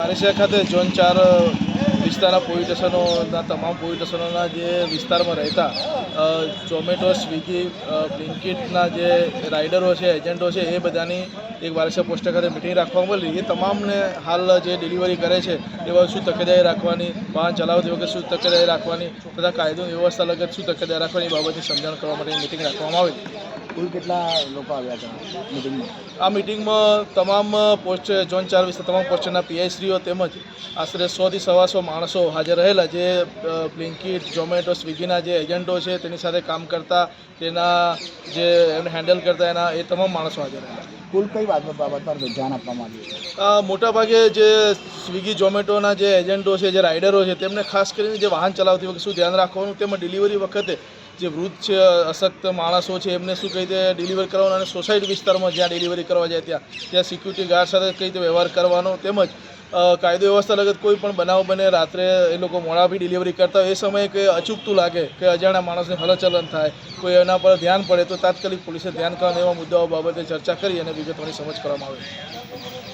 પારેશિયા ખાતે ઝોન 4 વિસ્તારના પોલીસ સ્ટેશનોના તમામ પોલીસ સ્ટેશનોના જે વિસ્તારમાં રહેતા ઝોમેટો, સ્વિગી, બ્લિંકિટના જે રાઇડરો છે, એજન્ટો છે, એ બધાની એક પારેશિયા પોસ્ટ ખાતે મિટિંગ રાખવામાં આવેલી। એ તમામને હાલ જે ડિલિવરી કરે છે એવા શું તકેદારી રાખવાની, વાહન ચલાવતી વખતે શું તકેદારી રાખવાની તથા કાયદો વ્યવસ્થા લગત શું તકેદારી રાખવાની એ બાબતની સમજણ કરવા માટે મિટિંગ રાખવામાં આવેલી। કુલ કેટલા લોકો આવ્યા હતા મિટિંગમાં? આ મિટિંગમાં તમામ પોસ્ટ ઝોન 4 વિસ્તાર તમામ પોસ્ટના પીઆઈશ્રીઓ તેમજ આશરે 100 થી 125 માણસો હાજર રહેલા। જે બ્લિંકિટ, ઝોમેટો, સ્વિગીના જે એજન્ટો છે તેની સાથે કામ કરતા, તેના જે એમને હેન્ડલ કરતા એના એ તમામ માણસો હાજર રહેલા। કુલ કઈ બાબત પર ધ્યાન આપવામાં આવ્યું? મોટાભાગે જે સ્વિગી, ઝોમેટોના જે એજન્ટો છે, જે રાઇડરો છે, તેમને ખાસ કરીને જે વાહન ચલાવતી વખતે શું ધ્યાન રાખવાનું, તેમજ ડિલિવરી વખતે જે વૃદ્ધ છે, અશક્ત માણસો છે, એમને શું કઈ રીતે ડિલિવરી કરવાનું અને સોસાયટી વિસ્તારમાં જ્યાં ડિલિવરી કરવા જાય ત્યાં સિક્યુરિટી ગાર્ડ સાથે કઈ રીતે વ્યવહાર કરવાનો, તેમજ કાયદો વ્યવસ્થા લગત કોઈ પણ બનાવ બને, રાત્રે એ લોકો મોડા બી ડિલિવરી કરતા હોય, એ સમયે કે અચૂકતું લાગે કે અજાણ્યા માણસને હલચલન થાય, કોઈ એના પર ધ્યાન પડે તો તાત્કાલિક પોલીસે ધ્યાન કરવાના એવા મુદ્દાઓ બાબતે ચર્ચા કરી અને વિગતોની સમજ કરવામાં આવે।